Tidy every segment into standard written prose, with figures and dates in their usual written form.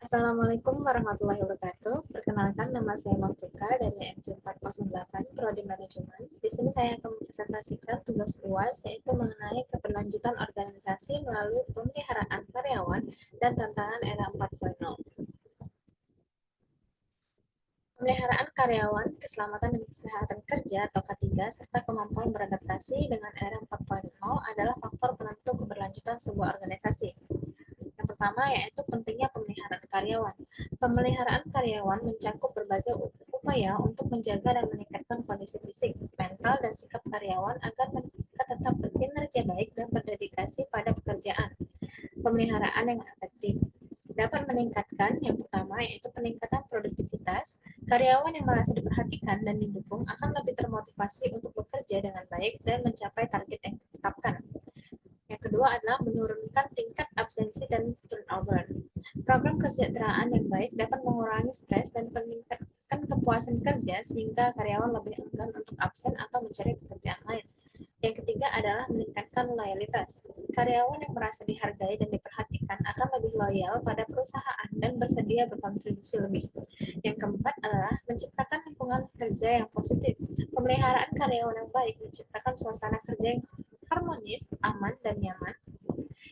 Assalamualaikum warahmatullahi wabarakatuh. Perkenalkan, nama saya Mautika dari MC408 Prodi Manajemen. Di sini saya akan mempresentasikan tugas UAS, yaitu mengenai keberlanjutan organisasi melalui pemeliharaan karyawan dan tantangan era 4.0. Pemeliharaan karyawan, keselamatan dan kesehatan kerja atau K3, serta kemampuan beradaptasi dengan era 4.0 adalah faktor penentu keberlanjutan sebuah organisasi. Yang pertama yaitu pentingnya pemeliharaan karyawan. Pemeliharaan karyawan mencakup berbagai upaya untuk menjaga dan meningkatkan kondisi fisik, mental, dan sikap karyawan agar mereka tetap berkinerja baik dan berdedikasi pada pekerjaan. Pemeliharaan yang efektif dapat meningkatkan yang pertama yaitu peningkatan produktivitas. Karyawan yang merasa diperhatikan dan didukung akan lebih termotivasi untuk bekerja dengan baik dan mencapai target yang ditetapkan. Yang kedua adalah menurunkan tingkat absensi dan turnover. Program kesejahteraan yang baik dapat mengurangi stres dan meningkatkan kepuasan kerja sehingga karyawan lebih enggan untuk absen atau mencari pekerjaan lain. Yang ketiga adalah meningkatkan loyalitas. Karyawan yang merasa dihargai dan diperhatikan akan lebih loyal pada perusahaan dan bersedia berkontribusi lebih. Yang keempat adalah menciptakan lingkungan kerja yang positif. Pemeliharaan karyawan yang baik menciptakan suasana kerja yang harmonis, aman, dan nyaman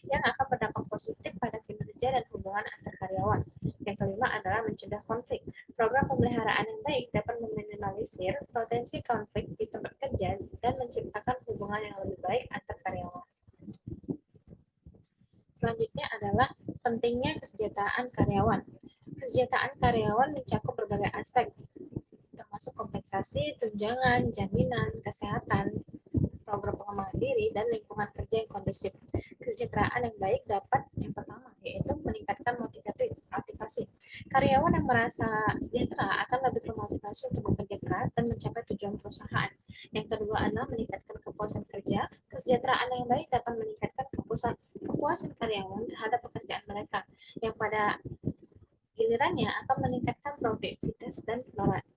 yang akan berdampak positif pada kinerja dan hubungan antar karyawan. Yang kelima adalah mencegah konflik. Program pemeliharaan yang baik dapat meminimalisir potensi konflik di tempat kerja dan menciptakan hubungan yang lebih baik antar karyawan. Selanjutnya adalah pentingnya kesejahteraan karyawan. Kesejahteraan karyawan mencakup berbagai aspek, termasuk kompensasi, tunjangan, jaminan, kesehatan, program pengembangan diri, dan lingkungan kerja yang kondusif. Kesejahteraan yang baik dapat yang pertama yaitu meningkatkan motivasi. Karyawan yang merasa sejahtera akan lebih termotivasi untuk bekerja keras dan mencapai tujuan perusahaan. Yang kedua adalah meningkatkan kepuasan kerja. Kesejahteraan yang baik dapat meningkatkan kepuasan karyawan terhadap pekerjaan mereka, yang pada gilirannya akan meningkatkan produktivitas dan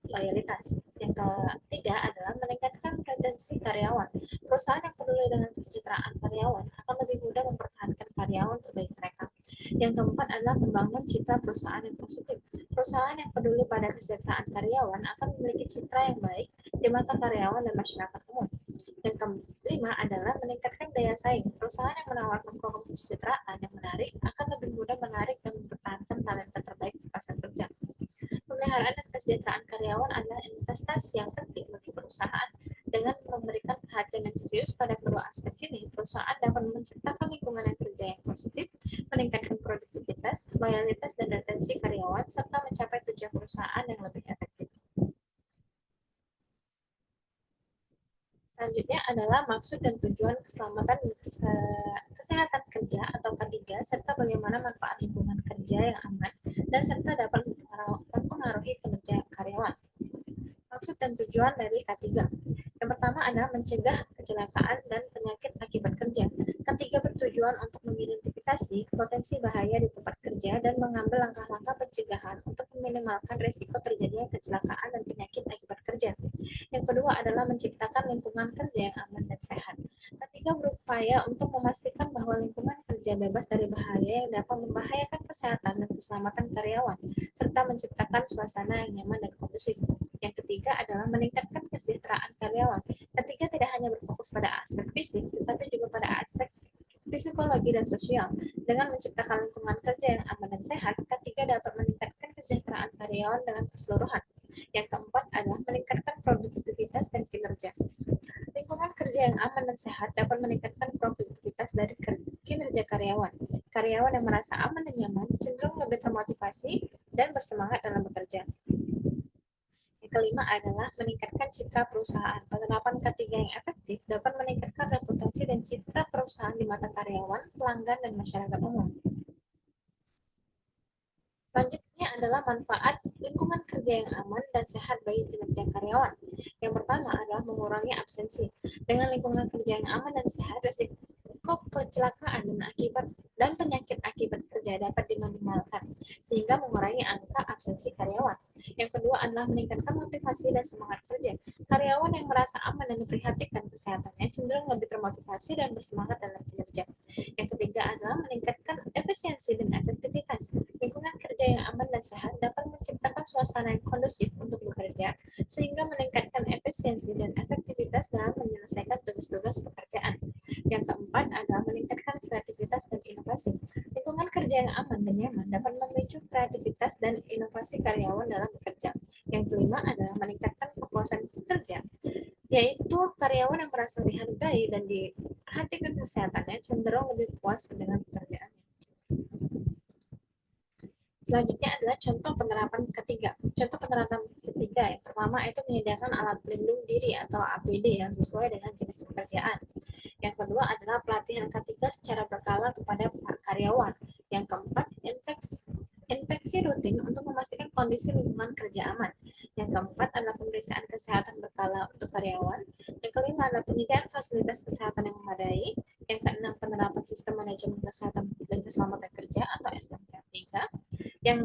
loyalitas. Yang ketiga adalah meningkatkan retensi karyawan. Perusahaan yang peduli dengan kesejahteraan karyawan akan lebih mudah mempertahankan karyawan terbaik mereka. Yang keempat adalah membangun citra perusahaan yang positif. Perusahaan yang peduli pada kesejahteraan karyawan akan memiliki citra yang baik di mata karyawan dan masyarakat umum. Yang kelima adalah meningkatkan daya saing. Perusahaan yang menawarkan program kesejahteraan yang menarik akan lebih mudah menarik dan mempertahankan talenta terbaik di pasar kerja. Pemeliharaan dan kesejahteraan karyawan adalah investasi yang penting bagi perusahaan. Dengan memberikan perhatian yang serius pada kedua aspek ini, perusahaan dapat menciptakan lingkungan yang kerja yang positif, meningkatkan produktivitas, loyalitas, dan retensi karyawan, serta mencapai tujuan perusahaan yang lebih efektif. Selanjutnya adalah maksud dan tujuan keselamatan dan kesehatan kerja atau K3, serta bagaimana manfaat lingkungan kerja yang aman dan serta dapat mempengaruhi kinerja karyawan. Maksud dan tujuan dari K3. Yang pertama adalah mencegah kecelakaan dan penyakit akibat kerja. K3 bertujuan untuk mengidentifikasi potensi bahaya di tempat kerja dan mengambil langkah-langkah pencegahan untuk meminimalkan risiko terjadinya kecelakaan dan penyakit akibat kerja. Yang kedua adalah menciptakan lingkungan kerja yang aman dan sehat. Ketiga, berupaya untuk memastikan bahwa lingkungan kerja bebas dari bahaya yang dapat membahayakan kesehatan dan keselamatan karyawan, serta menciptakan suasana yang nyaman dan kondusif. Yang ketiga adalah meningkatkan kesejahteraan karyawan. Ketiga tidak hanya berfokus pada aspek fisik, tetapi juga pada aspek psikologi dan sosial. Dengan menciptakan lingkungan kerja yang aman dan sehat, ketiga dapat meningkatkan kesejahteraan karyawan dengan keseluruhan. Yang keempat adalah meningkatkan produktivitas dan kinerja. Lingkungan kerja yang aman dan sehat dapat meningkatkan produktivitas dari kinerja karyawan. Karyawan yang merasa aman dan nyaman cenderung lebih termotivasi dan bersemangat dalam bekerja. Yang kelima adalah meningkatkan citra perusahaan. Penerapan K3 yang efektif dapat meningkatkan reputasi dan citra perusahaan di mata karyawan, pelanggan, dan masyarakat umum. Selanjutnya adalah manfaat lingkungan kerja yang aman dan sehat bagi kinerja karyawan. Yang pertama adalah mengurangi absensi. Dengan lingkungan kerja yang aman dan sehat, risiko kecelakaan dan penyakit akibat kerja dapat diminimalkan, sehingga mengurangi angka absensi karyawan. Yang kedua adalah meningkatkan motivasi dan semangat kerja. Karyawan yang merasa aman dan diperhatikan kesehatannya cenderung lebih termotivasi dan bersemangat dalam kinerja. Yang ketiga adalah meningkatkan efisiensi dan efektivitas. Lingkungan kerja kerja yang aman dan sehat dapat menciptakan suasana yang kondusif untuk bekerja, sehingga meningkatkan efisiensi dan efektivitas dalam menyelesaikan tugas-tugas pekerjaan. Yang keempat adalah meningkatkan kreativitas dan inovasi. Lingkungan kerja yang aman dan nyaman dapat memicu kreativitas dan inovasi karyawan dalam bekerja. Yang kelima adalah meningkatkan kepuasan kerja, yaitu karyawan yang merasa dihargai dan diperhatikan kesehatannya cenderung lebih puas dengan pekerjaannya. Selanjutnya adalah contoh penerapan ketiga. Contoh penerapan ketiga yang pertama itu menyediakan alat pelindung diri atau APD yang sesuai dengan jenis pekerjaan. Yang kedua adalah pelatihan K3 secara berkala kepada karyawan. Yang keempat, inspeksi rutin untuk memastikan kondisi lingkungan kerja aman. Yang keempat adalah pemeriksaan kesehatan berkala untuk karyawan. Yang kelima adalah penyediaan fasilitas kesehatan yang memadai. Yang keenam, penerapan sistem manajemen kesehatan dan keselamatan kerja atau SMK3. Yang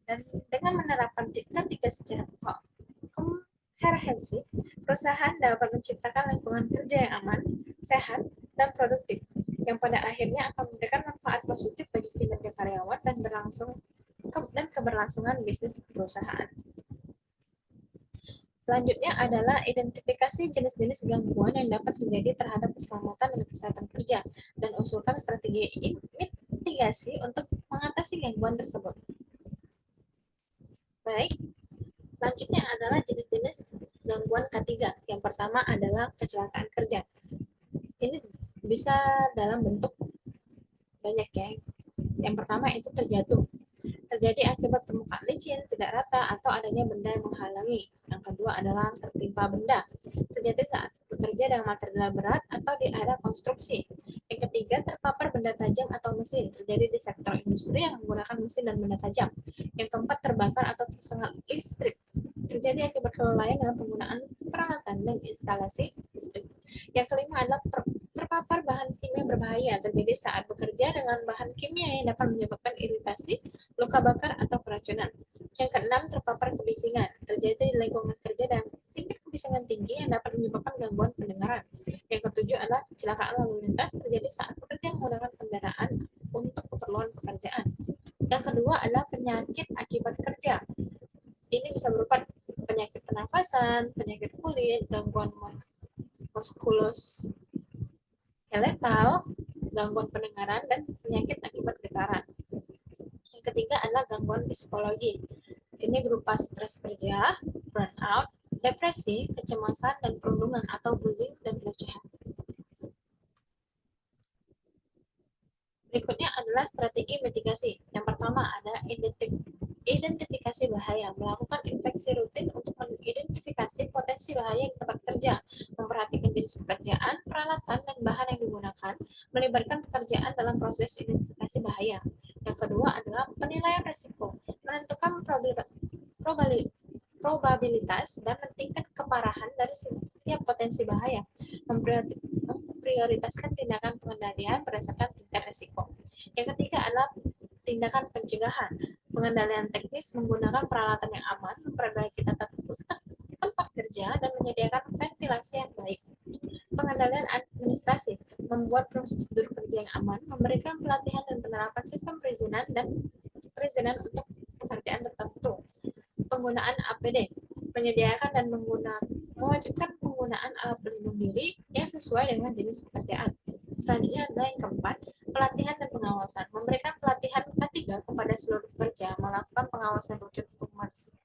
dan dengan menerapkan ketiga secara komprehensif, perusahaan dapat menciptakan lingkungan kerja yang aman, sehat, dan produktif, yang pada akhirnya akan memberikan manfaat positif bagi kinerja karyawan dan keberlangsungan bisnis perusahaan. Selanjutnya adalah identifikasi jenis-jenis gangguan yang dapat terjadi terhadap keselamatan dan kesehatan kerja, dan usulkan strategi mitigasi untuk mengatasi gangguan tersebut. Baik, selanjutnya adalah jenis-jenis gangguan K3. Yang pertama adalah kecelakaan kerja. Ini bisa dalam bentuk banyak ya. Yang pertama itu terjatuh. Terjadi akibat permukaan licin, tidak rata, atau adanya benda yang menghalangi. Yang kedua adalah tertimpa benda. Terjadi saat bekerja dengan material berat atau di area konstruksi. Yang ketiga, terpapar benda tajam atau mesin. Terjadi di sektor industri yang menggunakan mesin dan benda tajam. Yang keempat, terbakar atau tersengat listrik. Terjadi akibat kelalaian dalam penggunaan peralatan dan instalasi listrik. Yang kelima adalah terpapar bahan kimia berbahaya. Terjadi saat bekerja dengan bahan kimia yang dapat menyebabkan iritasi, luka bakar, atau keracunan. Yang keenam, terpapar kebisingan. Terjadi di lingkungan kerja dan tingkat kebisingan tinggi yang dapat menyebabkan gangguan pendengaran. Yang ketujuh adalah kecelakaan lalu lintas. Terjadi saat pekerja menggunakan kendaraan untuk keperluan pekerjaan. Yang kedua adalah penyakit akibat kerja. Ini bisa berupa penyakit pernafasan, penyakit kulit, gangguan muskulus skeletal, gangguan pendengaran, dan penyakit akibat getaran. Yang ketiga adalah gangguan psikologi. Ini berupa stres kerja, burnout, depresi, kecemasan, dan perundungan atau bullying dan pelecehan. Berikutnya adalah strategi mitigasi. Yang pertama adalah identifikasi bahaya, melakukan inspeksi rutin untuk mengidentifikasi potensi bahaya di tempat kerja, memperhatikan jenis pekerjaan, peralatan, dan bahan yang digunakan, melibatkan pekerjaan dalam proses identifikasi bahaya. Yang kedua adalah penilaian risiko, menentukan probabilitas dan tingkat keparahan dari setiap potensi bahaya, memprioritaskan tindakan pengendalian berdasarkan tingkat risiko. Yang ketiga adalah tindakan pencegahan, pengendalian teknis menggunakan peralatan yang aman, memperbaiki tempat kerja, dan menyediakan ventilasi yang baik. Pengendalian administrasi, membuat prosedur kerja yang aman, memberikan pelatihan dan penerapan sistem perizinan untuk pekerjaan tertentu. Penggunaan APD, menyediakan dan mewajibkan penggunaan alat pelindung diri yang sesuai dengan jenis pekerjaan. Selanjutnya adalah yang keempat, pelatihan dan pengawasan. Memberikan pelatihan K3 kepada seluruh pekerja, melakukan pengawasan rutin untuk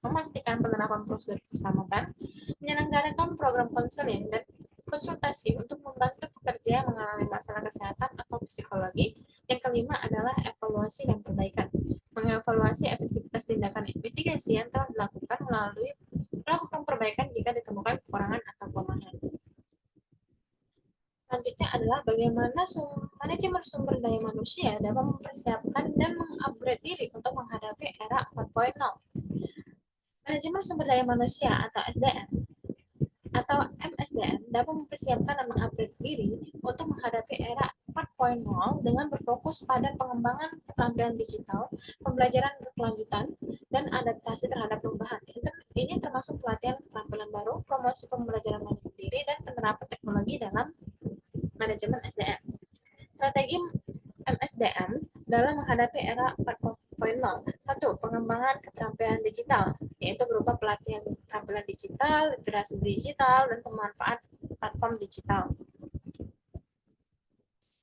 memastikan penerapan prosedur keselamatan, menyelenggarakan program konseling dan konsultasi untuk membantu pekerja yang mengalami masalah kesehatan atau psikologi. Yang kelima adalah evaluasi dan perbaikan. Mengevaluasi efektivitas tindakan mitigasi yang telah dilakukan melalui melakukan perbaikan jika ditemukan kekurangan atau kelemahan. Selanjutnya adalah bagaimana manajemen sumber daya manusia dapat mempersiapkan dan mengupgrade diri untuk menghadapi era 4.0. Manajemen sumber daya manusia atau SDM atau MSDM dapat mempersiapkan dan mengupgrade diri untuk menghadapi era 4.0 dengan berfokus pada pengembangan keterampilan digital, pembelajaran berkelanjutan, dan adaptasi terhadap perubahan. Ini termasuk pelatihan keterampilan baru, promosi pembelajaran mandiri, dan penerapan teknologi dalam manajemen SDM. Strategi MSDM dalam menghadapi era Satu, pengembangan keterampilan digital, yaitu berupa pelatihan keterampilan digital, literasi digital, dan pemanfaat platform digital.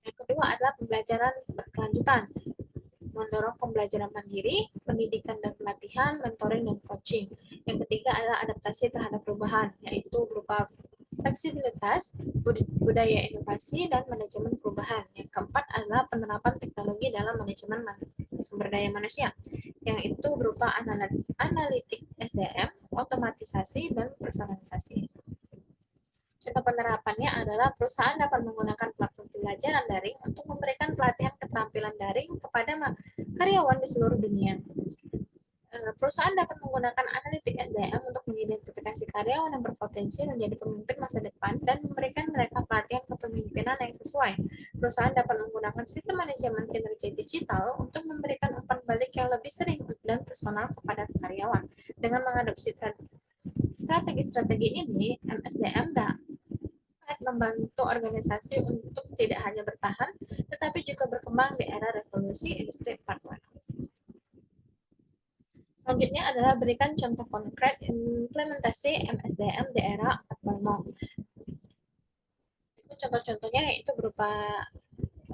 Yang kedua adalah pembelajaran berkelanjutan, mendorong pembelajaran mandiri, pendidikan dan pelatihan, mentoring dan coaching. Yang ketiga adalah adaptasi terhadap perubahan, yaitu berupa fleksibilitas, budaya inovasi, dan manajemen perubahan. Yang keempat adalah penerapan teknologi dalam manajemen sumber daya manusia, yang itu berupa analitik SDM, otomatisasi, dan personalisasi. Contoh penerapannya adalah perusahaan dapat menggunakan platform pembelajaran daring untuk memberikan pelatihan keterampilan daring kepada karyawan di seluruh dunia. Perusahaan dapat menggunakan analitik SDM untuk mengidentifikasi karyawan yang berpotensi menjadi pemimpin masa depan dan memberikan mereka pelatihan kepemimpinan yang sesuai. Perusahaan dapat menggunakan sistem manajemen kinerja digital untuk memberikan umpan balik yang lebih sering dan personal kepada karyawan. Dengan mengadopsi strategi-strategi ini, MSDM dapat membantu organisasi untuk tidak hanya bertahan, tetapi juga berkembang di era revolusi industri 4.0. Selanjutnya adalah berikan contoh konkret implementasi MSDM di era 4.0. Contoh-contohnya yaitu berupa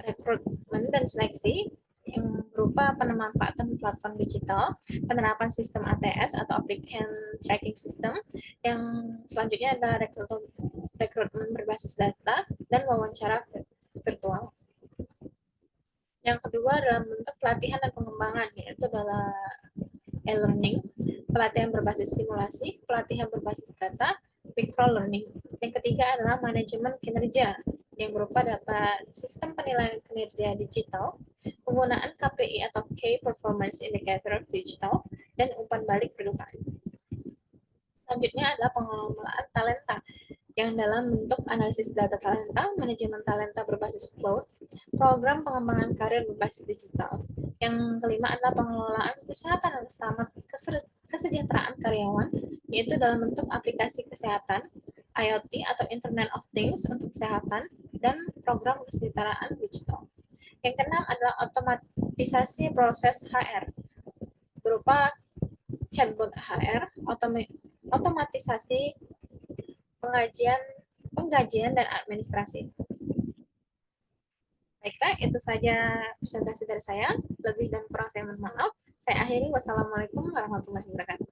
rekrutmen dan seleksi, yang berupa pemanfaatan platform digital, penerapan sistem ATS atau applicant tracking system, yang selanjutnya adalah rekrutmen berbasis data, dan wawancara virtual. Yang kedua dalam bentuk pelatihan dan pengembangan, yaitu adalah e-learning, pelatihan berbasis simulasi, pelatihan berbasis data, micro-learning. Yang ketiga adalah manajemen kinerja, yang berupa dapat sistem penilaian kinerja digital, penggunaan KPI atau Key Performance Indicator digital, dan umpan balik berupa. Selanjutnya adalah pengelolaan talenta, yang dalam bentuk analisis data talenta, manajemen talenta berbasis cloud, program pengembangan karir berbasis digital. Yang kelima adalah pengelolaan kesehatan dan kesejahteraan karyawan, yaitu dalam bentuk aplikasi kesehatan, IoT atau Internet of Things untuk kesehatan, dan program kesejahteraan digital. Yang keenam adalah otomatisasi proses HR, berupa chatbot HR, otomatisasi penggajian dan administrasi. Baiklah, itu saja presentasi dari saya. Lebih dan kurang saya mohon maaf. Saya akhiri. Wassalamualaikum warahmatullahi wabarakatuh.